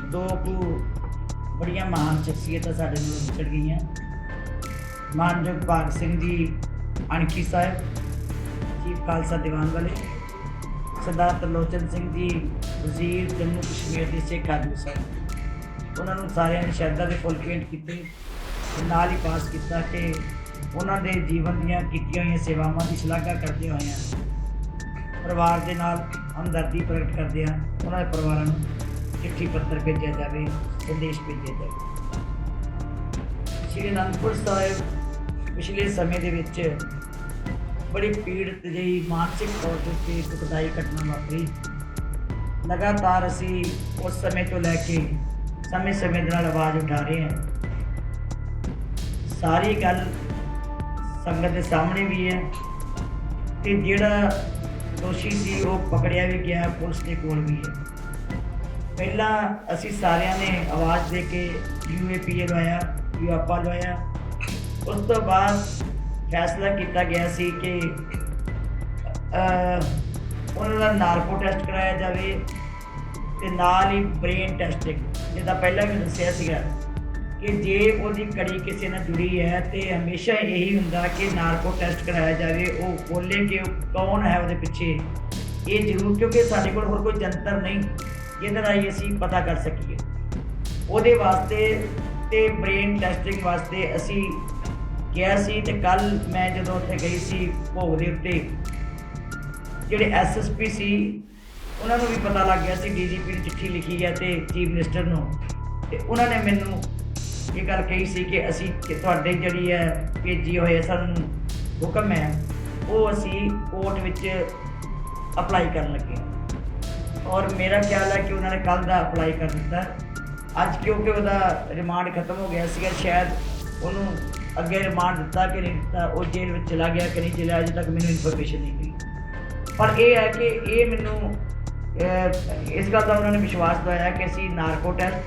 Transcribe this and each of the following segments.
दो कु बड़िया महान शख्सियत साढ़े नाल विछड़ गई। मानयोग भाग सिंह जी अणखी साहब चीफ खालसा दीवान वाले, सरदार तरलोचन सिंह जी वजीर जम्मू कश्मीर के सिख आगू साहब, उन्होंने सारे ने शरदा के फुल भेंट किए, नाल ही पास किया कि उन्होंने जीवन दियां कीतियां होईयां सेवावां की शलाघा करते हुए परिवार के नाल हमदर्दी प्रगट करते हैं, उन्होंने परिवारों को चिट्ठी पत्र भेजा जाए, संदेश भेजे जाए। श्री आनंदपुर साहिब पिछले समय के विच बड़ी पीड़ित जी मानसिक तौर पर दुखदाई घटना वापरी। लगातार असी उस समय तो लैके समय समय के नाल आवाज़ उठा रहे हैं। सारी गल संगत के सामने भी है कि जिहड़ा दोषी सी वो पकड़िया भी गया, पुलिस के कोल भी है। पहला असी सारिਆਂ ने आवाज़ दे के UAPA लवाया, UAPA लवाया। उस तो बाद फैसला किया गया सी कि उन्होंने का नार्को टेस्ट कराया जाए ते नाल ही ब्रेन टेस्टिंग, जिदा पहला भी दसिया सीगा कि जे उसकी कड़ी किसी ने जुड़ी है तो हमेशा यही होंदा कि नार्को टेस्ट कराया जाए, वो बोले कि कौन है वो पिछे, ये जरूर, क्योंकि साढ़े कोल होर कोई जंतर नहीं जिहदे राही असीं पता कर सकीए। उहदे वास्ते ते ब्रेन टेस्टिंग वास्ते असी गया सी। ते कल मैं जदों उत्थे गई सी भोग दे उत्ते, जिहड़े SSP सी उन्होंने भी पता लग गया सी, DGP ने चिट्ठी लिखी है तो चीफ मिनिस्टर नूं, ते उन्होंने मैनूं ये गल कही सी कि असी तुहाडे जिहड़ी है भेजी होए सानूं हुक्म है वो असी कोर्ट विच अप्लाई करन लगे, और मेरा ख्याल है कि उन्होंने कल का अप्लाई कर दिता। अज क्योंकि वह रिमांड खत्म हो गया सीगा, शायद उन्होंने अगे रिमांड दिता कि नहीं दिता, वो जेल में चला गया कि नहीं चलिया, अजे तक मैनूं इन्फॉर्मेशन नहीं मिली। पर यह है कि ये मैनूं इस गल का उन्होंने विश्वास दिलाया कि असीं नार्को टेस्ट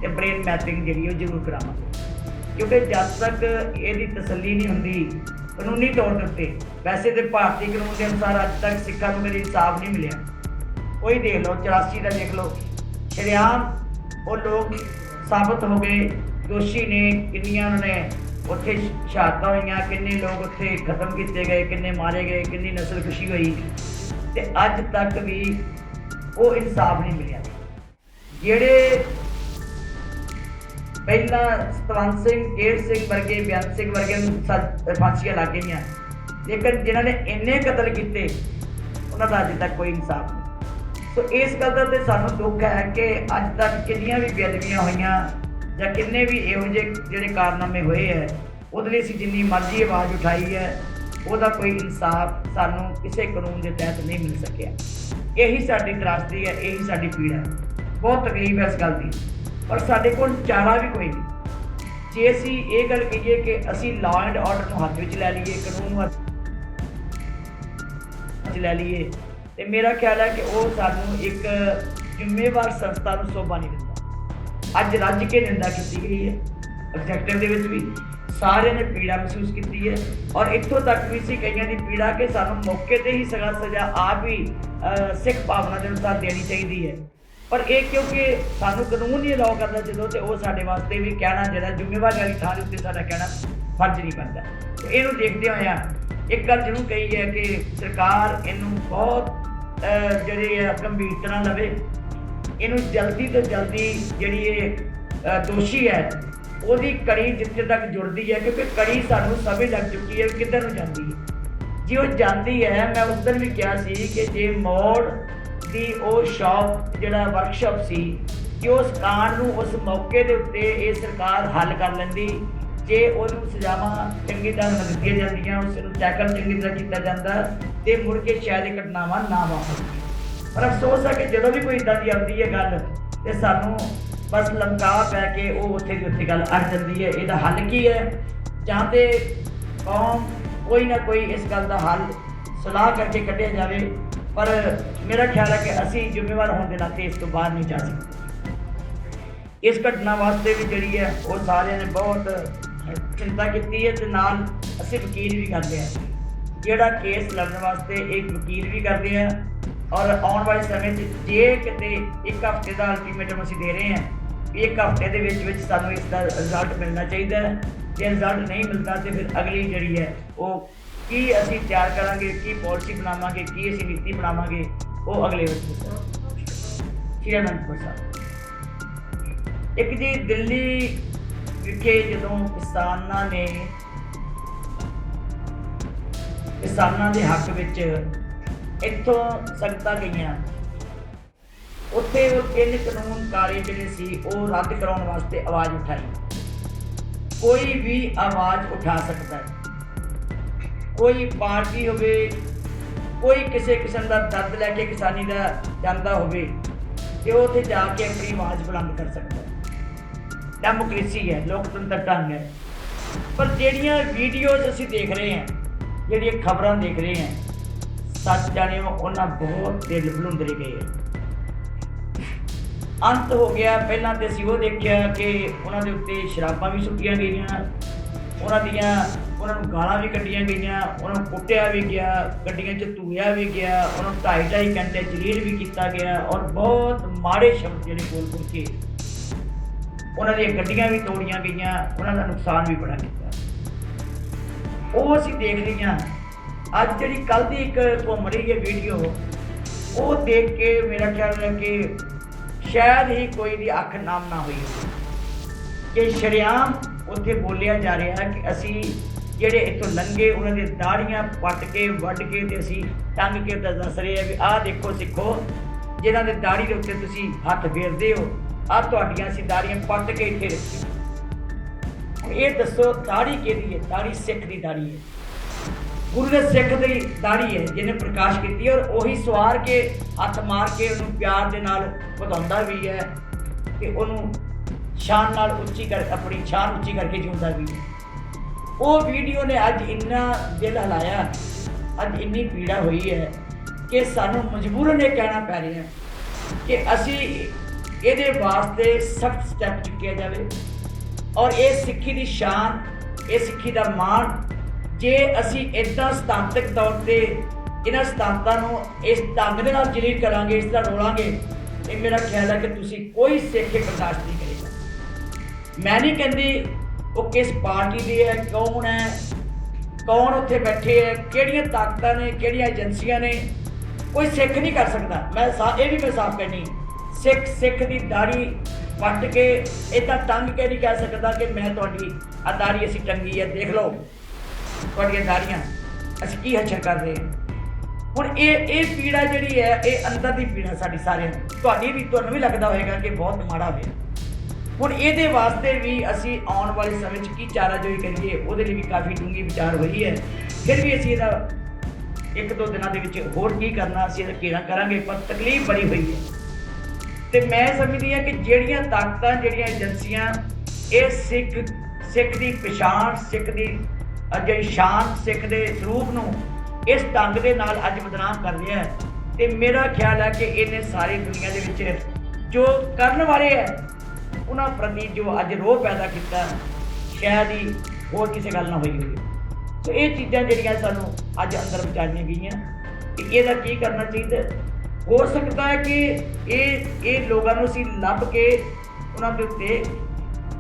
ते ब्रेन मैपिंग जी जरूर करावांगे, क्योंकि जब तक ये तसल्ली नहीं होंदी कानूनी तौर के उत्ते, वैसे तो भारतीय कानून के अनुसार अज तक सिखां नूं कदे इंसाफ नहीं मिलिया। कोई देख लो 84 का देख लो, शरेआम वो लोग साबित हो गए दोषी ने, किन्नियां उन्होंने उत्थे शहादतां होईयां, किन्ने लोग उत्थे खत्म किए गए, किन्ने मारे गए, किन्नी नस्लकुशी हुई, ते अज तक भी वो इंसाफ नहीं मिलिया। जिहड़े पहला सतवंत सिंह, केर सिंह वर्गे, बेअंत सिंह वर्गे फांसियां लग गई, लेकिन जिन्होंने इन्ने कतल किए उन्होंने अज तक कोई इंसाफ नहीं। तो इस गल का तो सानूं दुख है कि अज तक किन्नियां भी बेअदबियां होईयां जां किन्ने भी इहो जिहे जिहड़े कारनामे होए है, उहदे लई असीं जिन्नी मर्जी आवाज़ उठाई है, ਉਹਦਾ कोई इंसाफ सानूं किसी कानून के तहत नहीं मिल सकिया। यही साडी त्रासदी है, यही साडी पीड़ा है, बहुत तकलीफ है इस गल की, पर साडे कोल चारा भी कोई नहीं। जे असीं ये गल कहीए कि असीं लॉ एंड ऑर्डर नूं हत्थ विच लै लईए, कानून नूं हत्थ लै लईए, तो मेरा ख्याल है कि वो सानूं एक जिम्मेवार संस्था नूं शोभा नहीं दिंदा। अज रज के निंदा की गई है, एग्जैक्टिव दे विच भी सारे ने पीड़ा महसूस की है, और इत्थों तक भी सी कईयां दी पीड़ा कि सानूं मौके ते ही सज़ा आप ही सिख भावना के अनुसार देनी चाहिए है। पर यह क्योंकि सानूं कानून नहीं अलाउ करता जो, तो वो साडे वास्ते भी कहना जिहड़ा जिम्मेवारी वाली थां उत्ते साडा कहना फर्ज नहीं बनता। तो इहनूं देखदे होया एक गल जरूर कही है कि सरकार इनू बहुत जिहड़ी गंभीरता नाल लवे, इनू जल्दी तो जल्दी जिहड़ी ये दोषी है ਉਹਦੀ कड़ी जिथे तक जुड़ती है, क्योंकि कड़ी सानू समझ लग चुकी है किधर नूं जाती है। जी वो जाती है, मैं उस दिन भी कहा सी कि जे मोड़ की वो शॉप जिहड़ा वर्कशॉप सी, कि उस कांड नूं उस मौके के उत्ते ये सरकार हल कर लैंदी, जे उहनूं सजावां चंगी तरह दित्तियां जांदियां, उसनूं टैकल चंगी तरह किया जाता, तो मुड़ के शायद ये घटनावां ना वापरदियां। पर अफसोस है कि जो भी कोई इदां दी आउंदी है गल, तो सानूं बस लमका पै के वो उत्थे दी उत्थे गल अड़ जाती है। इसदा हल की है, जां ते कौम कोई ना कोई इस गल का हल सलाह करके कढ़िया जाए, पर मेरा ख्याल है कि असी जिम्मेवार होने के नाते इस तो बाहर नहीं जा सकते। इस घटना वास्ते भी जी है वो सारे ने बहुत चिंता की है, तो नाल असी वकील भी करते हैं, जोड़ा केस लड़ने वास्ते एक वकील भी करते हैं, और आने वाले समय जे किते एक हफ्ते का अल्टीमेटम असी दे रहे हैं एक हफ्ते के विच सानू इसका रिजल्ट मिलना चाहिए। जे रिजल्ट नहीं मिलता तो फिर अगली जी है वो की असी तैयार करांगे, की पॉलिसी बनावांगे, की असी नीति बनावांगे, वो अगले श्री अनंदपुर साहब। एक जी दिल्ली विखे जदों किसानां दे हक विच इत्थों संगतां गईयां, उत्थे वो 3 कानूनकारी जिहड़े सी वो रद्द कराउण वास्ते आवाज़ उठाई। कोई भी आवाज़ उठा सकता है, कोई पार्टी होवे, कोई किसी किस्म का दर्द लैके किसानी का जाता होवे ते वो उत्थे जाके अपनी आवाज़ बुलंद कर सकता है। डेमोक्रेसी है, लोकतंत्र ढंग है। पर जिहड़ियां वीडियोज़ असीं देख रहे हैं, जिहड़ियां खबरां देख रहे हैं, सच जानियो उन्हां बहुत दिल भुलुंदरे गए हैं। अंत हो गया। पहलां तो असीं वो देखिया कि उन्हां दे उत्ते शराबां भी सुट्टियां गईयां, उन्हां नूं गालां भी कड्डियां गईयां, उन्हां नूं कुੱਟਿਆ भी गया, गड्डियां च धूया भी गया, उन्हां नूं 2.5 घंटे जलील भी किया गया और बहुत माड़े शब्द जिहड़े बोल के उन्हां दी गड्डियां भी तोड़ियां गईयां, उन्हां दा नुकसान भी बड़ा किया। वो असीं देख रहीआं। अज जिहड़ी कल दी एक घूम रही है वीडियो, वो देख के मेरा ख्याल है कि शायद ही कोई दी अख नाम ना हुई कि शरेआम उत्थे बोलिया जा रहा है कि असी जेडे इत्थों लंघे उन्हां दी दाड़ियां पट के वड्ड के ते असी टंग के दस रहे हैं भी आह देखो सिखो जिन्हां दे दाड़ी दे उत्ते तुसी हत्थ फेरदे हो, आह तुहाडियां असी दाड़ियां पट के इत्थे रखी। हुण ये दसो दाड़ी किहदी है? दाड़ी सिख दी दाड़ी है, गुरु ने सिख की दाड़ी है जिन्हें प्रकाश की, और उही सवार के हथ मार के उन्होंने प्यार के नाल ਵਧਾਉਂਦਾ भी है कि उन्होंने शान नाल उच्ची कर अपनी शान उच्ची करके जिਉਂਦਾ भी है। वो वीडियो ने अज इन्ना दिल हिलाया, अज इन्नी पीड़ा हुई है कि सानू मजबूरन ये कहना पै रहा है कि असी ये वास्ते सख्त स्टैप चुकिया जाए और ये सिक्खी की शान, ये सिक्खी का मान जे असी इदा सिद्धांतक तौर पर इन्हां सिद्धांतां नूं इस ढंग दे नाल जलील करांगे, इस तरह रोलांगे, ये मेरा ख्याल है कि तुसी कोई सिख बर्दाश्त नहीं करेगा। मैं नहीं कहती वो किस पार्टी की है, कौन है, कौन उत्थे बैठे है, किहड़ियां ताकतां ने, किहड़ियां एजेंसियां ने, कोई सिख नहीं कर सकता। मैं ये भी मैं साफ कहनी, सिख की दाड़ी पट के इदा टंग के नहीं कह सकता कि मैं तुहाडी आ दाड़ी असी टंगी है, देख लो तुहाडियां दाड़ियां असीं की हच्छर कर रहे हैं। हुण ये पीड़ा जिहड़ी है ये अंदर की पीड़ा साडी सारिਆਂ ਦੀ, तुहानूं भी लगता होएगा कि बहुत माड़ा होया। हुण इहदे वास्ते भी असीं आउण वाले समय 'ਚ की चाराजोई करिए, उहदे लई भी काफ़ी डूंगी विचार होई है। फिर भी असीं इहदा 1-2 दिनां दे विच होर की करना, असीं इहदा घेरा करांगे, पर तकलीफ बड़ी हुई है। ते मैं समझदी हां कि जिहड़ियां ताकतां, जिहड़ियां एजेंसियां ये सिख दी पछाण, सिख दी जिहड़ी शान, सिख दे सरूप नूं इस ढंग के नाल अज बदनाम कर रहा है, तो मेरा ख्याल है कि इन्हें सारी दुनिया के विच जो करने वाले है उन्होंने प्रति जो अज रोह पैदा किया शायद ही होर किसी गल ना हुई होगी। तो ये चीज़ां जिहड़ियां सानूं अज अंदर विचारियां गईयां कि इहदा की करना चाहिए। हो सकता है कि ये लोगों को असीं लभ के उन्होंने दे उत्ते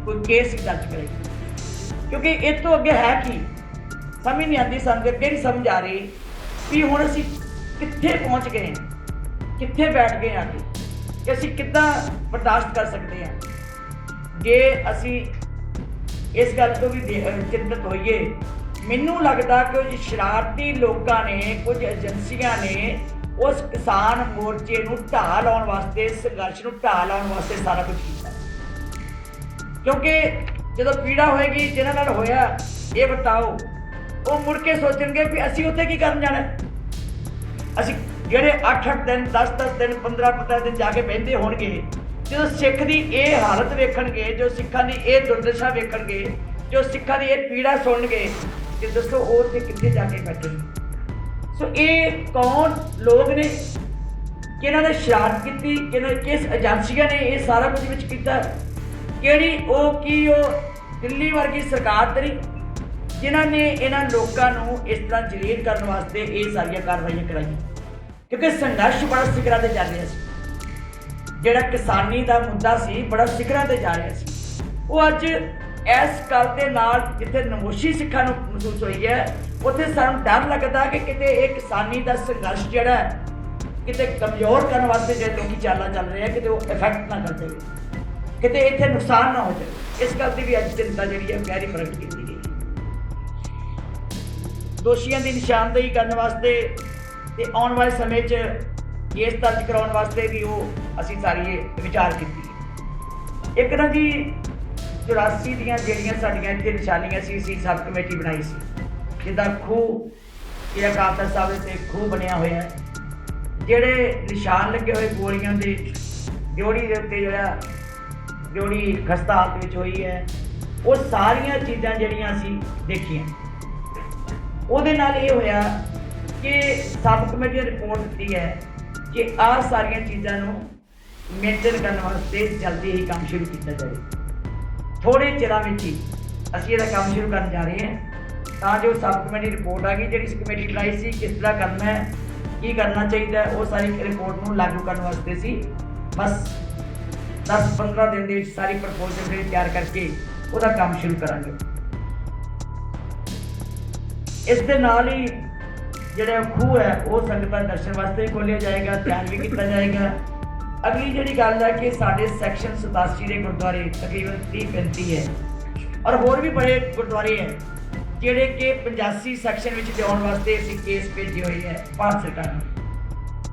कोई केस दर्ज करे, क्योंकि इस तो अगे है कि समझ नहीं आती, सानूं अगे नहीं समझ आ रही भी हुण असीं कित्थे पहुँच गए हैं, कित्थे बैठ गए आके कि असीं किद्दां बर्दाश्त कर सकते हैं। जे असीं इस गल तो भी चिंतित होइए, मैनूं लगदा कि कुछ शरारती लोगों ने, कुछ एजेंसियां ने उस किसान मोर्चे नूं ढाह लाउण वास्ते, संघर्ष नूं ढाह लाउण वास्ते सारा कुछ कीता, क्योंकि जदों पीड़ा होएगी जिन्हां नाल होया ये बताओ, वो मुड़ के सोचणगे भी असीं उत्थे की करन जाना। असीं ਜਿਹੜੇ 8-8 दिन 10-10 दिन 15-15 दिन जाके बहिंदे होणगे, जो सिख की ये हालत वेखणगे, जो सिखां की ये दुर्दशा वेखणगे, जो सिखां की ये पीड़ा सुणनगे, कि दसो वो उत्थे कित्थे जाके बैठणगे। सो ये कौन लोग ने कि इन्हां ने शरारत की, किस एजेंसियां ने ये सारा कुछ विच कीता, किहड़ी वो की वो दिल्ली वर्गी सरकार तरी जिन्हां ने इन्हां लोकां नूं इस तरह जलील करने वास्ते ये सारियां कार्रवाइयां कराई, क्योंकि संघर्ष बड़ा सिखरां ते चल रहा सी। ਜਿਹੜਾ ਕਿਸਾਨੀ ਦਾ ਮੁੱਦਾ ਸੀ ਬੜਾ ਸਿਖਰਾਂ ਤੇ ਜਾ ਰਿਹਾ ਸੀ, ਉਹ ਅੱਜ ਇਸ ਗੱਲ ਦੇ ਨਾਲ ਜਿੱਥੇ ਨਮੋਸ਼ੀ ਸਿੱਖਾਂ ਨੂੰ ਮਹਿਸੂਸ ਹੋਈ ਹੈ, ਉੱਥੇ ਸਾਨੂੰ ਡਰ ਲੱਗਦਾ ਕਿ ਕਿਤੇ ਇਹ ਕਿਸਾਨੀ ਦਾ ਸੰਘਰਸ਼ ਜਿਹੜਾ ਹੈ ਕਿਤੇ ਕਮਜ਼ੋਰ ਕਰਨ ਵਾਸਤੇ ਜਿਹੜੇ ਲੋਕੀ ਚਾਲਾਂ ਚੱਲ ਰਹੇ ਆ, ਕਿਤੇ ਉਹ ਇਫੈਕਟ ਨਾ ਕਰ ਜਾਵੇ, ਕਿਤੇ ਇੱਥੇ ਨੁਕਸਾਨ ਨਾ ਹੋ ਜਾਵੇ। ਇਸ ਗੱਲ ਦੀ ਵੀ ਅੱਜ ਚਿੰਤਾ ਜਿਹੜੀ ਹੈ ਗਹਿਰੀ ਪ੍ਰਗਟ ਕੀਤੀ ਗਈ। ਦੋਸ਼ੀਆਂ ਦੀ ਨਿਸ਼ਾਨਦੇਹੀ ਕਰਨ ਵਾਸਤੇ ਤੇ ਆਉਣ ਵਾਲੇ ਸਮੇਂ 'ਚ ਕੇਸ ਦਰਜ ਕਰਾਉਣ ਵਾਸਤੇ ਵੀ ਉਹ ਅਸੀਂ ਸਾਰੀ ਵਿਚਾਰ ਕੀਤੀ। ਇੱਕ ਨਾ ਜੀ 84 ਦੀਆਂ ਜਿਹੜੀਆਂ ਸਾਡੀਆਂ ਇੱਥੇ ਨਿਸ਼ਾਨੀਆਂ ਸੀ ਸਬ ਕਮੇਟੀ ਬਣਾਈ ਸੀ, ਜਿੱਦਾਂ ਖੂਹ ਜਿਹੜਾ ਅਕਾਲ ਤਖ਼ਤ ਸਾਹਿਬ ਤੇ ਖੂਹ ਬਣਿਆ ਹੋਇਆ, ਜਿਹੜੇ ਨਿਸ਼ਾਨ ਲੱਗੇ ਹੋਏ ਗੋਲੀਆਂ ਦੇ, ਡਿਓੜੀ ਦੇ ਉੱਤੇ ਜਿਹੜਾ ਡਿਓੜੀ ਖਸਤਾ ਹਾਲਤ ਵਿੱਚ ਹੋਈ ਹੈ, ਉਹ ਸਾਰੀਆਂ ਚੀਜ਼ਾਂ ਜਿਹੜੀਆਂ ਅਸੀਂ ਦੇਖੀਆਂ। ਉਹਦੇ ਨਾਲ ਇਹ ਹੋਇਆ ਕਿ ਸਬ ਕਮੇਟੀ ਨੇ ਰਿਪੋਰਟ ਦਿੱਤੀ ਹੈ ਕਿ ਆਹ ਸਾਰੀਆਂ ਚੀਜ਼ਾਂ ਨੂੰ ਮੇਨਟੇਨ ਕਰਨ ਵਾਸਤੇ ਜਲਦੀ ਹੀ ਕੰਮ ਸ਼ੁਰੂ ਕੀਤਾ ਜਾਵੇ। ਥੋੜ੍ਹੇ ਚਿਰਾਂ ਵਿੱਚ ਹੀ ਅਸੀਂ ਇਹਦਾ ਕੰਮ ਸ਼ੁਰੂ ਕਰਨ ਜਾ ਰਹੇ ਹਾਂ, ਤਾਂ ਜੋ ਸਬ ਕਮੇਟੀ ਰਿਪੋਰਟ ਆ ਗਈ ਜਿਹੜੀ ਇਸ ਕਮੇਟੀ ਬਣਾਈ ਸੀ, ਕਿਸ ਤਰ੍ਹਾਂ ਕਰਨਾ ਹੈ, ਕੀ ਕਰਨਾ ਚਾਹੀਦਾ, ਉਹ ਸਾਰੀ ਰਿਪੋਰਟ ਨੂੰ ਲਾਗੂ ਕਰਨ ਵਾਸਤੇ ਸੀ। ਬਸ 10-15 ਦਿਨ ਦੇ ਵਿੱਚ ਸਾਰੀ ਪ੍ਰਪੋਜ਼ਲ ਜਿਹੜੀ ਤਿਆਰ ਕਰਕੇ ਉਹਦਾ ਕੰਮ ਸ਼ੁਰੂ ਕਰਾਂਗੇ। ਇਸ ਦੇ ਨਾਲ ਹੀ ਜਿਹੜਾ ਖੂਹ ਹੈ ਉਹ ਸੰਗਤਾਂ ਦਰਸ਼ਨ ਵਾਸਤੇ ਖੋਲ੍ਹਿਆ ਜਾਏਗਾ, ਧਿਆਨ ਵੀ ਕੀਤਾ ਜਾਏਗਾ। ਅਗਲੀ ਜਿਹੜੀ ਗੱਲ ਹੈ ਕਿ ਸਾਡੇ ਸੈਕਸ਼ਨ 87 ਦੇ ਗੁਰਦੁਆਰੇ ਤਕਰੀਬਨ 30-35 ਹੈ, ਔਰ ਹੋਰ ਵੀ ਬੜੇ ਗੁਰਦੁਆਰੇ ਹੈ ਜਿਹੜੇ ਕਿ 85 ਸੈਕਸ਼ਨ ਵਿੱਚ ਲਿਆਉਣ ਵਾਸਤੇ ਅਸੀਂ ਕੇਸ ਭੇਜੇ ਹੋਏ ਹੈ ਭਾਰਤ ਸਰਕਾਰ ਨੂੰ।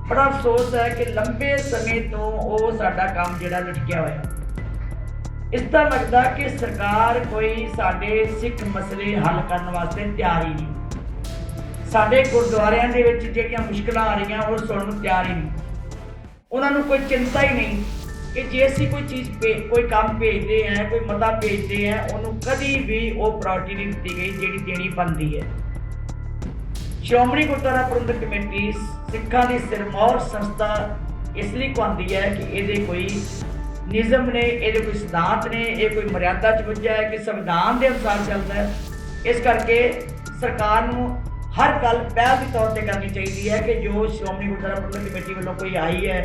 ਬੜਾ ਅਫਸੋਸ ਹੈ ਕਿ ਲੰਬੇ ਸਮੇਂ ਤੋਂ ਉਹ ਸਾਡਾ ਕੰਮ ਜਿਹੜਾ ਲਟਕਿਆ ਹੋਇਆ। ਇਸ ਦਾ ਲੱਗਦਾ ਕਿ ਸਰਕਾਰ ਕੋਈ ਸਾਡੇ ਸਿੱਖ ਮਸਲੇ ਹੱਲ ਕਰਨ ਵਾਸਤੇ ਤਿਆਰ ਹੀ ਨਹੀਂ। ਸਾਡੇ ਗੁਰਦੁਆਰਿਆਂ ਦੇ ਵਿੱਚ ਜਿਹੜੀਆਂ ਮੁਸ਼ਕਿਲਾਂ ਆ ਰਹੀਆਂ ਉਹ ਸੁਣਨ ਨੂੰ ਤਿਆਰ ਹੀ ਨਹੀਂ। ਉਹਨਾਂ ਨੂੰ ਕੋਈ ਚਿੰਤਾ ਹੀ ਨਹੀਂ ਕਿ ਜੇ ਅਸੀਂ ਕੋਈ ਚੀਜ਼ ਕੋਈ ਕੰਮ ਭੇਜਦੇ ਹਾਂ, ਕੋਈ ਮਤਾ ਭੇਜਦੇ ਹਾਂ, ਉਹਨੂੰ ਕਦੀ ਵੀ ਉਹ ਪ੍ਰਾਇਓਰਟੀ ਨਹੀਂ ਦਿੱਤੀ ਗਈ ਜਿਹੜੀ ਦੇਣੀ ਬਣਦੀ ਹੈ। ਸ਼੍ਰੋਮਣੀ ਗੁਰਦੁਆਰਾ ਪ੍ਰਬੰਧਕ ਕਮੇਟੀ ਸਿੱਖਾਂ ਦੀ ਸਿਰਮੌਰ ਸੰਸਥਾ ਇਸ ਲਈ ਕਹਿੰਦੀ ਹੈ ਕਿ ਇਹਦੇ ਕੋਈ ਨਿਯਮ ਨੇ, ਇਹਦੇ ਕੋਈ ਸਿਧਾਂਤ ਨੇ, ਇਹ ਕੋਈ ਮਰਿਆਦਾ 'ਚ ਪੁੱਜਿਆ ਹੈ ਕਿ ਸੰਵਿਧਾਨ ਦੇ ਅਨੁਸਾਰ ਚੱਲਦਾ ਹੈ। ਇਸ ਕਰਕੇ ਸਰਕਾਰ ਨੂੰ ਹਰ ਗੱਲ ਪਹਿਲ ਦੇ ਤੌਰ 'ਤੇ ਕਰਨੀ ਚਾਹੀਦੀ ਹੈ ਕਿ ਜੋ ਸ਼੍ਰੋਮਣੀ ਗੁਰਦੁਆਰਾ ਪ੍ਰਬੰਧਕ ਕਮੇਟੀ ਵੱਲੋਂ ਕੋਈ ਆਈ ਹੈ,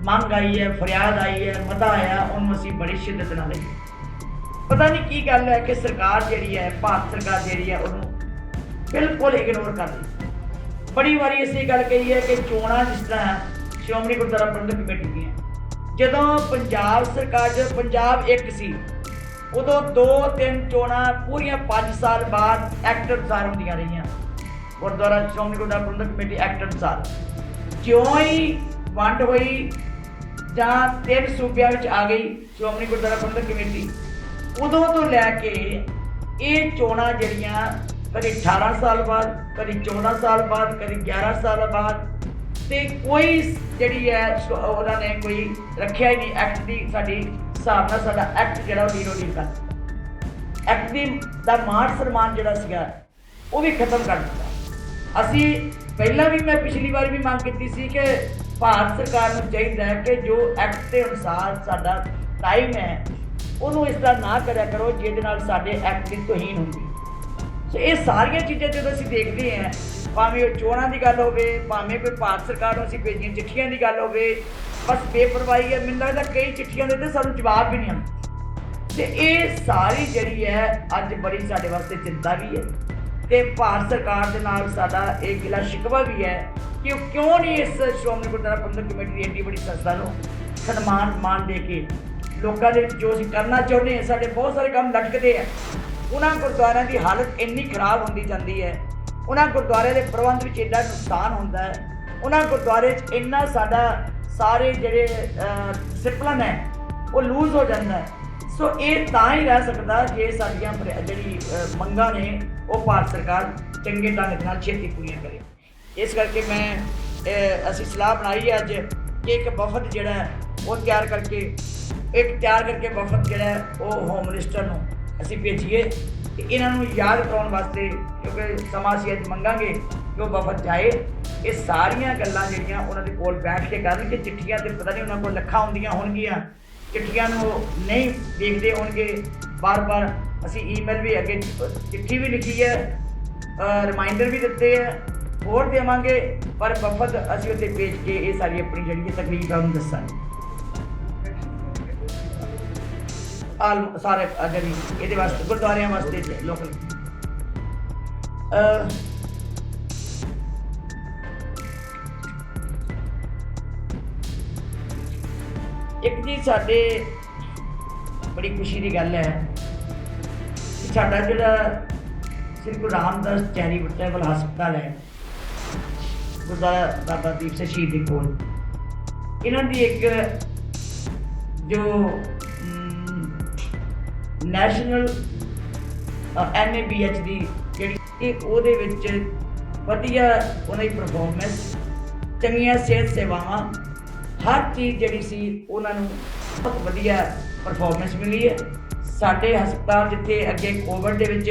ਮੰਗ ਆਈ ਹੈ, ਫਰਿਆਦ ਆਈ ਹੈ, ਮਤਾ ਆਇਆ, ਉਹਨੂੰ ਅਸੀਂ ਬੜੀ ਸ਼ਿੱਦਤ ਨਾਲ ਲਈਏ। ਪਤਾ ਨਹੀਂ ਕੀ ਗੱਲ ਹੈ ਕਿ ਸਰਕਾਰ ਜਿਹੜੀ ਹੈ, ਭਾਰਤ ਸਰਕਾਰ ਜਿਹੜੀ ਹੈ, ਉਹਨੂੰ ਬਿਲਕੁਲ ਇਗਨੋਰ ਕਰ ਰਹੀ। ਬੜੀ ਵਾਰੀ ਅਸੀਂ ਗੱਲ ਕਹੀ ਹੈ ਕਿ ਚੋਣਾਂ ਜਿਸ ਤਰ੍ਹਾਂ ਸ਼੍ਰੋਮਣੀ ਗੁਰਦੁਆਰਾ ਪ੍ਰਬੰਧਕ ਕਮੇਟੀ ਦੀਆਂ, ਜਦੋਂ ਪੰਜਾਬ ਸਰਕਾਰ 'ਚ ਪੰਜਾਬ ਇੱਕ ਸੀ, ਉਦੋਂ 2-3 ਚੋਣਾਂ ਪੂਰੀਆਂ 5 ਸਾਲ ਬਾਅਦ ਐਕਟ ਅਨੁਸਾਰ ਹੁੰਦੀਆਂ ਰਹੀਆਂ। ਗੁਰਦੁਆਰਾ ਸ਼੍ਰੋਮਣੀ ਗੁਰਦੁਆਰਾ ਪ੍ਰਬੰਧਕ ਕਮੇਟੀ ਐਕਟ ਅਨੁਸਾਰ ਜਿਉਂ ਹੀ ਵੰਡ ਹੋਈ ਜਾਂ 3 ਸੂਬਿਆਂ ਵਿੱਚ ਆ ਗਈ ਸ਼੍ਰੋਮਣੀ ਗੁਰਦੁਆਰਾ ਪ੍ਰਬੰਧਕ ਕਮੇਟੀ, ਉਦੋਂ ਤੋਂ ਲੈ ਕੇ ਇਹ ਚੋਣਾਂ ਜਿਹੜੀਆਂ ਕਦੀ 18 ਸਾਲ ਬਾਅਦ, ਕਦੀ 14 ਸਾਲ ਬਾਅਦ, ਕਦੀ 11 ਸਾਲ ਬਾਅਦ, ਤੇ ਕੋਈ ਜਿਹੜੀ ਹੈ ਉਹਨਾਂ ਨੇ ਕੋਈ ਰੱਖਿਆ ਹੀ ਨਹੀਂ ਐਕਟ ਦੀ। ਸਾਡੀ ਹਿਸਾਬ ਨਾਲ ਸਾਡਾ ਐਕਟ ਜਿਹੜਾ ਉਹ ਡੀਰੋ ਡੀਰ ਕਰ ਦਿੱਤਾ। ਐਕਟ ਦੀ ਦਾ ਮਾਣ ਸਨਮਾਨ ਜਿਹੜਾ ਸੀਗਾ ਉਹ ਵੀ ਖਤਮ ਕਰ ਦਿੱਤਾ। ਅਸੀਂ ਪਹਿਲਾਂ ਵੀ, ਮੈਂ ਪਿਛਲੀ ਵਾਰ ਵੀ ਮੰਗ ਕੀਤੀ ਸੀ ਕਿ ਭਾਰਤ ਸਰਕਾਰ ਨੂੰ ਚਾਹੀਦਾ ਹੈ ਕਿ ਜੋ ਐਕਟ ਦੇ ਅਨੁਸਾਰ ਸਾਡਾ ਟਾਈਮ ਹੈ ਉਹਨੂੰ ਇਸ ਤਰ੍ਹਾਂ ਨਾ ਕਰਿਆ ਕਰੋ ਜਿਹਦੇ ਨਾਲ ਸਾਡੇ ਐਕਟ ਦੀ ਤੋਹੀਨ ਹੁੰਦੀ। ਸੋ ਇਹ ਸਾਰੀਆਂ ਚੀਜ਼ਾਂ ਜਦੋਂ ਅਸੀਂ ਦੇਖਦੇ ਹਾਂ, ਭਾਵੇਂ ਉਹ ਚੋਣਾਂ ਦੀ ਗੱਲ ਹੋਵੇ, ਭਾਵੇਂ ਕੋਈ ਭਾਰਤ ਸਰਕਾਰ ਨੂੰ ਅਸੀਂ ਭੇਜੀਆਂ ਚਿੱਠੀਆਂ ਦੀ ਗੱਲ ਹੋਵੇ, ਬਸ ਬੇਪਰਵਾਹੀ ਹੈ। ਮੈਨੂੰ ਲੱਗਦਾ ਕਈ ਚਿੱਠੀਆਂ ਦੇ ਤੇ ਸਾਨੂੰ ਜਵਾਬ ਵੀ ਨਹੀਂ ਆਉਂਦਾ। ਤੇ ਇਹ ਸਾਰੀ ਜਿਹੜੀ ਹੈ ਅੱਜ ਬੜੀ ਸਾਡੇ ਵਾਸਤੇ ਚਿੰਤਾ ਵੀ ਹੈ ਤੇ ਭਾਰਤ ਸਰਕਾਰ ਦੇ ਨਾਲ ਸਾਡਾ ਇਹ ਗਿਲਾ ਸ਼ਿਕਵਾ ਵੀ ਹੈ ਕਿ ਉਹ ਕਿਉਂ ਨਹੀਂ ਇਸ ਸ਼੍ਰੋਮਣੀ ਗੁਰਦੁਆਰਾ ਪ੍ਰਬੰਧਕ ਕਮੇਟੀ ਦੀ ਐਡੀ ਬੜੀ ਸੰਸਥਾ ਨੂੰ ਸਨਮਾਨ ਦੇ ਕੇ ਲੋਕਾਂ ਦੇ ਵਿੱਚ ਜੋ ਅਸੀਂ ਕਰਨਾ ਚਾਹੁੰਦੇ ਹਾਂ, ਸਾਡੇ ਬਹੁਤ ਸਾਰੇ ਕੰਮ ਲਟਕਦੇ ਆ। ਉਹਨਾਂ ਗੁਰਦੁਆਰਿਆਂ ਦੀ ਹਾਲਤ ਇੰਨੀ ਖਰਾਬ ਹੁੰਦੀ ਜਾਂਦੀ ਹੈ, ਉਹਨਾਂ ਗੁਰਦੁਆਰਿਆਂ ਦੇ ਪ੍ਰਬੰਧ ਵਿੱਚ ਇੰਨਾ ਨੁਕਸਾਨ ਹੁੰਦਾ ਹੈ, ਉਹਨਾਂ ਗੁਰਦੁਆਰੇ 'ਚ ਇੰਨਾ ਸਾਡਾ ਸਾਰੇ ਜਿਹੜੇ ਡਿਸਿਪਲਨ ਹੈ ਉਹ ਲੂਜ਼ ਹੋ ਜਾਂਦਾ ਹੈ। ਸੋ ਇਹ ਤਾਂ ਹੀ ਰਹਿ ਸਕਦਾ ਜੇ ਸਾਡੀਆਂ ਜਿਹੜੀ ਮੰਗਾਂ ਨੇ ਉਹ ਭਾਰਤ ਸਰਕਾਰ ਚੰਗੇ ਢੰਗ ਨਾਲ ਛੇਤੀ ਪੂਰੀਆਂ ਕਰੇ। ਇਸ ਕਰਕੇ ਅਸੀਂ ਸਲਾਹ ਬਣਾਈ ਹੈ ਅੱਜ ਕਿ ਇੱਕ ਵਫਦ ਜਿਹੜਾ ਉਹ ਤਿਆਰ ਕਰਕੇ ਵਫਦ ਜਿਹੜਾ ਉਹ ਹੋਮ ਮਿਨਿਸਟਰ ਨੂੰ ਅਸੀਂ ਭੇਜੀਏ ਕਿ ਇਹਨਾਂ ਨੂੰ ਯਾਦ ਕਰਾਉਣ ਵਾਸਤੇ, ਕਿਉਂਕਿ ਸਮਾਂ ਅਸੀਂ ਅੱਜ ਮੰਗਾਂਗੇ ਕਿ ਉਹ ਵਫਦ ਜਾਏ, ਇਹ ਸਾਰੀਆਂ ਗੱਲਾਂ ਜਿਹੜੀਆਂ ਉਹਨਾਂ ਦੇ ਕੋਲ ਬੈਠ ਕੇ ਕਰਨ ਕਿ ਚਿੱਠੀਆਂ ਤੇ ਪਤਾ ਨਹੀਂ ਉਹਨਾਂ ਕੋਲ ਲੱਖਾਂ ਹੁੰਦੀਆਂ ਹੋਣਗੀਆਂ, ਚਿੱਠੀਆਂ ਨੂੰ ਨਹੀਂ ਦੇਖਦੇ ਹੋਣਗੇ। ਬਾਰ-ਬਾਰ ਅਸੀਂ ਈਮੇਲ ਵੀ ਅੱਗੇ ਚਿੱਠੀ ਵੀ ਲਿਖੀ ਹੈ, ਰਿਮਾਈਂਡਰ ਵੀ ਦਿੱਤੇ ਹੈ, ਹੋਰ ਦੇਵਾਂਗੇ, ਪਰ ਵਫਦ ਅਸੀਂ ਉੱਥੇ ਭੇਜ ਕੇ ਇਹ ਸਾਰੀ ਆਪਣੀ ਜਿਹੜੀ ਤਕਲੀਫ ਆ ਉਹਨੂੰ ਦੱਸਾਂਗੇ। ਆਲ ਸਾਰੇ ਜਿਹੜੀ ਇਹਦੇ ਵਾਸਤੇ ਗੁਰਦੁਆਰਿਆਂ ਵਾਸਤੇ ਲੋਕਲ। ਇੱਕ ਜੀ ਸਾਡੇ ਬੜੀ ਖੁਸ਼ੀ ਦੀ ਗੱਲ ਹੈ ਕਿ ਸਾਡਾ ਜਿਹੜਾ ਸ੍ਰੀ ਗੁਰੂ ਰਾਮਦਾਸ ਚੈਰੀਟੇਬਲ ਹਸਪਤਾਲ ਹੈ ਗੁਰਦੁਆਰਾ ਬਾਬਾ ਦੀਪ ਸਿੰਘ ਸ਼ਹੀਦ ਦੇ ਕੋਲ, ਇਹਨਾਂ ਦੀ ਇੱਕ ਜੋ ਨੈਸ਼ਨਲ NABH ਦੀ ਜਿਹੜੀ ਉਹਦੇ ਵਿੱਚ ਵਧੀਆ ਉਹਨਾਂ ਦੀ ਪਰਫੋਰਮੈਂਸ, ਚੰਗੀਆਂ ਸਿਹਤ ਸੇਵਾਵਾਂ, ਹਰ ਚੀਜ਼ ਜਿਹੜੀ ਸੀ ਉਹਨਾਂ ਨੂੰ ਬਹੁਤ ਵਧੀਆ ਪਰਫੋਰਮੈਂਸ ਮਿਲੀ ਹੈ। ਸਾਡੇ ਹਸਪਤਾਲ ਜਿੱਥੇ ਅੱਗੇ ਕੋਵਿਡ ਦੇ ਵਿੱਚ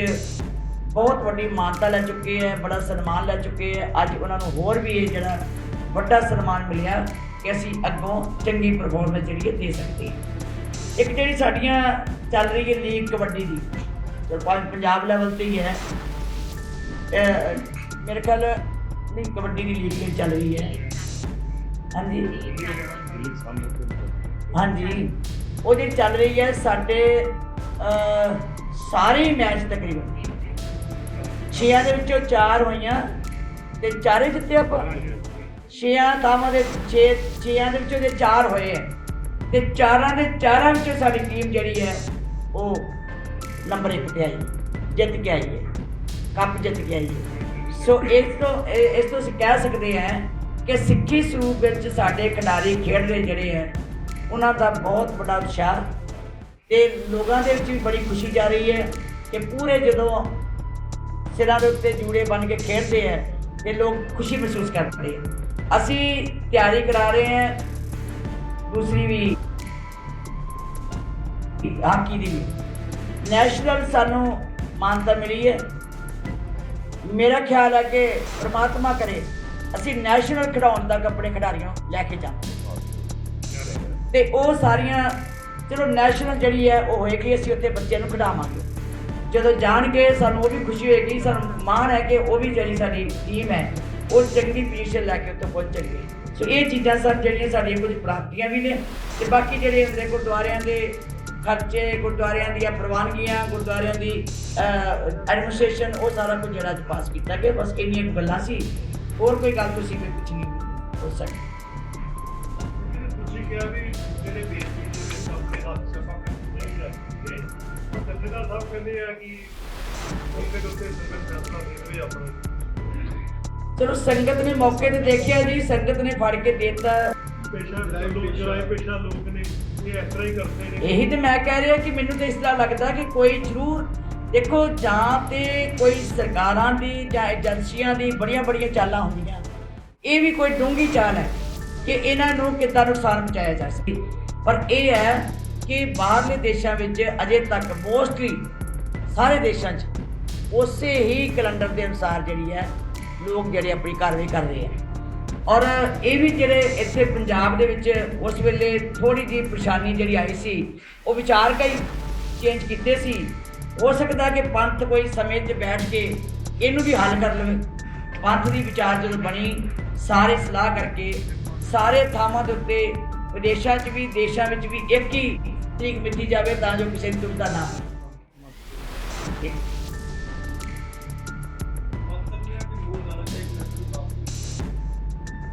ਬਹੁਤ ਵੱਡੀ ਮਾਨਤਾ ਲੈ ਚੁੱਕੇ ਹੈ, ਬੜਾ ਸਨਮਾਨ ਲੈ ਚੁੱਕੇ ਹੈ, ਅੱਜ ਉਹਨਾਂ ਨੂੰ ਹੋਰ ਵੀ ਇਹ ਜਿਹੜਾ ਵੱਡਾ ਸਨਮਾਨ ਮਿਲਿਆ ਕਿ ਅਸੀਂ ਅੱਗੋਂ ਚੰਗੀ ਪਰਫੋਰਮੈਂਸ ਜਿਹੜੀ ਹੈ ਦੇ ਸਕਦੇ ਹਾਂ। ਇੱਕ ਜਿਹੜੀ ਸਾਡੀਆਂ ਚੱਲ ਰਹੀ ਹੈ ਲੀਗ ਕਬੱਡੀ ਦੀ, ਜੋ ਪੰਜਾਬ ਲੈਵਲ 'ਤੇ ਹੀ ਹੈ, ਮੇਰੇ ਖਿਆਲ ਨਹੀਂ ਕਬੱਡੀ ਦੀ ਲੀਗ ਚੱਲ ਰਹੀ ਹੈ। ਹਾਂਜੀ ਹਾਂਜੀ, ਉਹ ਜਿਹੜੀ ਚੱਲ ਰਹੀ ਹੈ ਸਾਡੇ ਸਾਰੇ ਮੈਚ ਤਕਰੀਬਨ 6 ਦੇ ਵਿੱਚੋਂ 4 ਹੋਈਆਂ ਤੇ 4 ਜਿੱਤੇ ਆਪਾਂ। 6 ਥਾਵਾਂ ਦੇ 6 ਦੇ ਵਿੱਚੋਂ ਜੇ 4 ਹੋਏ ਹੈ ਤੇ 4 ਵਿੱਚੋਂ ਸਾਡੀ ਟੀਮ ਜਿਹੜੀ ਹੈ ਉਹ ਨੰਬਰ 1 ਤੇ ਆਈ, ਜਿੱਤ ਕੇ ਆਈ ਹੈ, ਕੱਪ ਜਿੱਤ ਕੇ ਆਈ ਹੈ। ਸੋ ਇਸ ਤੋਂ ਅਸੀਂ ਕਹਿ ਸਕਦੇ ਹਾਂ ਕਿ ਸਿੱਖੀ ਸਰੂਪ ਵਿੱਚ ਸਾਡੇ ਖਿਡਾਰੀ ਖੇਡਦੇ ਜਿਹੜੇ ਹੈ ਉਹਨਾਂ ਦਾ ਬਹੁਤ ਵੱਡਾ ਉਤਸ਼ਾਹ ਤੇ ਲੋਕਾਂ ਦੇ ਵਿੱਚ ਵੀ ਬੜੀ ਖੁਸ਼ੀ ਜਾ ਰਹੀ ਹੈ ਕਿ ਪੂਰੇ ਜਦੋਂ ਸਿਰਾਂ ਦੇ ਉੱਤੇ ਜੂੜੇ ਬਣ ਕੇ ਖੇਡਦੇ ਹੈ ਤੇ ਲੋਕ ਖੁਸ਼ੀ ਮਹਿਸੂਸ ਕਰਦੇ ਹੈ। ਅਸੀਂ ਤਿਆਰੀ ਕਰਾ ਰਹੇ ਹਾਂ ਦੂਸਰੀ ਵੀ ਹਾਕੀ ਦੀ ਵੀ, ਨੈਸ਼ਨਲ ਸਾਨੂੰ ਮਾਨਤਾ ਮਿਲੀ ਹੈ। ਮੇਰਾ ਖਿਆਲ ਹੈ ਕਿ ਪ੍ਰਮਾਤਮਾ ਕਰੇ ਅਸੀਂ ਨੈਸ਼ਨਲ ਖਿਡਾਉਣ ਤੱਕ ਆਪਣੇ ਖਿਡਾਰੀਆਂ ਨੂੰ ਲੈ ਕੇ ਜਾਵਾਂਗੇ ਤੇ ਉਹ ਸਾਰੀਆਂ ਚਲੋ ਨੈਸ਼ਨਲ ਜਿਹੜੀ ਹੈ ਉਹ ਹੋਏਗੀ, ਅਸੀਂ ਉੱਥੇ ਬੱਚਿਆਂ ਨੂੰ ਖਿਡਾਵਾਂਗੇ। ਜਦੋਂ ਜਾਣਗੇ ਸਾਨੂੰ ਉਹ ਵੀ ਖੁਸ਼ੀ ਹੋਏਗੀ, ਸਾਨੂੰ ਮਾਣ ਹੈ ਕਿ ਉਹ ਵੀ ਜਿਹੜੀ ਸਾਡੀ ਟੀਮ ਹੈ ਉਹ ਚੰਗੀ ਪੋਜੀਸ਼ਨ ਲੈ ਕੇ ਉੱਥੇ ਪਹੁੰਚਣਗੇ। ਸੋ ਇਹ ਚੀਜ਼ਾਂ ਸਨ ਜਿਹੜੀਆਂ ਸਾਡੀਆਂ ਕੁਝ ਪ੍ਰਾਪਤੀਆਂ ਵੀ ਨੇ ਤੇ ਬਾਕੀ ਜਿਹੜੇ ਹੁੰਦੇ ਗੁਰਦੁਆਰਿਆਂ ਦੇ ਖਰਚੇ, ਗੁਰਦੁਆਰਿਆਂ ਦੀਆਂ ਪ੍ਰਵਾਨਗੀਆਂ, ਗੁਰਦੁਆਰਿਆਂ ਦੀ ਐਡਮਿਨਿਸਟ੍ਰੇਸ਼ਨ, ਉਹ ਸਾਰਾ ਕੁਝ ਜਿਹੜਾ ਅੱਜ ਪਾਸ ਕੀਤਾ ਗਿਆ। ਬਸ ਇੰਨੀਆਂ ਗੱਲਾਂ ਸੀ, ਹੋਰ ਕੋਈ ਗੱਲ ਤੁਸੀਂ ਕੋਈ ਪੁੱਛਣੀ ਹੋ ਸਕਦੀ। ਤੁਸੀਂ ਕਿਹਾ ਵੀ ਜਿਹੜੇ ਬੇਨਤੀ ਦੇ ਵਿੱਚ ਆਪਣੇ ਹੱਥ ਸਫਾ ਨਹੀਂ ਰੱਖਦੇ, ਉਹ ਜਥੇਦਾਰ ਸਾਹਿਬ ਕਹਿੰਦੇ ਆ ਕਿ ਮੌਕੇ ਦੇ ਉੱਤੇ ਸੰਗਤ ਫੈਸਲਾ ਦੇ ਦੇਵੇ ਆਪਣਾ। ਚਲੋ ਸੰਗਤ ਨੇ ਮੌਕੇ ਤੇ ਦੇਖਿਆ ਜੀ, ਸੰਗਤ ਨੇ ਫੜ ਕੇ ਦੇਤਾ। ਪੇਸ਼ਾ ਲੋਕ ਜਰਾਏ ਪੇਸ਼ਾ ਲੋਕ ਨੇ ਇਹ ਇਸ ਤਰ੍ਹਾਂ ਹੀ ਕਰਦੇ ਨੇ। ਇਹੀ ਤੇ ਮੈਂ ਕਹਿ ਰਿਹਾ ਕਿ ਮੈਨੂੰ ਤਾਂ ਇਸ ਤਰ੍ਹਾਂ ਲੱਗਦਾ ਕਿ ਕੋਈ ਜ਼ਰੂਰ ਦੇਖੋ, ਜਾਂ ਤੇ ਕੋਈ ਸਰਕਾਰਾਂ ਦੀ ਜਾਂ ਏਜੰਸੀਆਂ ਦੀ ਬੜੀਆਂ ਚਾਲਾਂ ਹੁੰਦੀਆਂ, ਇਹ ਵੀ ਕੋਈ ਡੂੰਘੀ ਚਾਲ ਹੈ ਕਿ ਇਹਨਾਂ ਨੂੰ ਕਿੱਦਾਂ ਨੁਕਸਾਨ ਪਹੁੰਚਾਇਆ ਜਾ ਸਕੇ। ਪਰ ਇਹ ਹੈ ਕਿ ਬਾਹਰਲੇ ਦੇਸ਼ਾਂ ਵਿੱਚ ਅਜੇ ਤੱਕ ਮੋਸਟਲੀ ਸਾਰੇ ਦੇਸ਼ਾਂ 'ਚ ਉਸੇ ਹੀ ਕੈਲੰਡਰ ਦੇ ਅਨੁਸਾਰ ਜਿਹੜੀ ਹੈ ਲੋਕ ਜਿਹੜੇ ਆਪਣੀ ਕਾਰਵਾਈ ਕਰ ਰਹੇ ਹੈ। ਔਰ ਇਹ ਵੀ ਜਿਹੜੇ ਇੱਥੇ ਪੰਜਾਬ ਦੇ ਵਿੱਚ ਉਸ ਵੇਲੇ ਥੋੜ੍ਹੀ ਜਿਹੀ ਪਰੇਸ਼ਾਨੀ ਜਿਹੜੀ ਆਈ ਸੀ, ਉਹ ਵਿਚਾਰ ਕੇ ਚੇਂਜ ਕੀਤੇ ਸੀ। ਹੋ ਸਕਦਾ ਕਿ ਪੰਥ ਕੋਈ ਸਮੇਂ 'ਚ ਬੈਠ ਕੇ ਇਹਨੂੰ ਵੀ ਹੱਲ ਕਰ ਲਵੇ। ਪੰਥ ਦੀ ਵਿਚਾਰ ਜਦੋਂ ਬਣੀ, ਸਾਰੇ ਸਲਾਹ ਕਰਕੇ ਸਾਰੇ ਥਾਵਾਂ ਦੇ ਉੱਤੇ ਵਿਦੇਸ਼ਾਂ 'ਚ ਵੀ ਦੇਸ਼ਾਂ ਵਿੱਚ ਵੀ ਇੱਕ ਹੀ ਤਰੀਕ ਮਿੱਥੀ ਜਾਵੇ ਤਾਂ ਜੋ ਕਿਸੇ ਦੀ ਦੁਵਿਧਾ ਨਾ ਹੋਵੇ।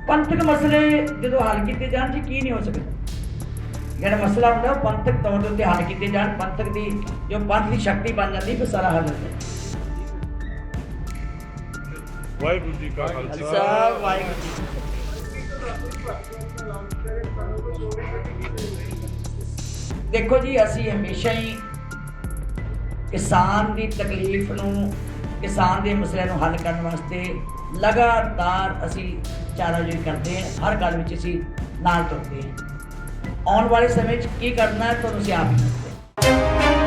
ਪੰਥਕ ਮਸਲੇ ਜਦੋਂ ਹੱਲ ਕੀਤੇ ਜਾਣ ਜੀ ਕੀ ਨਹੀਂ ਹੋ ਸਕਦਾ। ਜਿਹੜਾ ਮਸਲਾ ਹੁੰਦਾ ਉਹ ਪੰਥਕ ਤੌਰ ਦੇ ਉੱਤੇ ਹੱਲ ਕੀਤੇ ਜਾਣ, ਪੰਥਕ ਦੀ ਜੋ ਪੰਥ ਦੀ ਸ਼ਕਤੀ ਬਣ ਜਾਂਦੀ ਫਿਰ ਸਾਰਾ ਹੱਲ ਹੁੰਦਾ। ਵਾਹਿਗੁਰੂ ਜੀ ਕਾ ਖਾਲਸਾ, ਵਾਹਿਗੁਰੂ ਜੀ ਕੀ ਫਤਿਹ। ਦੇਖੋ ਜੀ, ਅਸੀਂ ਹਮੇਸ਼ਾ ਹੀ ਕਿਸਾਨ ਦੀ ਤਕਲੀਫ ਨੂੰ, ਕਿਸਾਨ ਦੇ ਮਸਲਿਆਂ ਨੂੰ ਹੱਲ ਕਰਨ ਵਾਸਤੇ ਲਗਾਤਾਰ ਅਸੀਂ ਚਾਰਾਜੋਈ ਕਰਦੇ ਹਾਂ। ਹਰ ਗੱਲ ਵਿੱਚ ਅਸੀਂ ਨਾਲ ਤੁਰਦੇ ਹਾਂ। ਆਉਣ ਵਾਲੇ ਸਮੇਂ 'ਚ ਕੀ ਕਰਨਾ ਹੈ ਤੁਹਾਨੂੰ ਅਸੀਂ ਆਪ ਹੀ ਦੱਸਦੇ ਹਾਂ।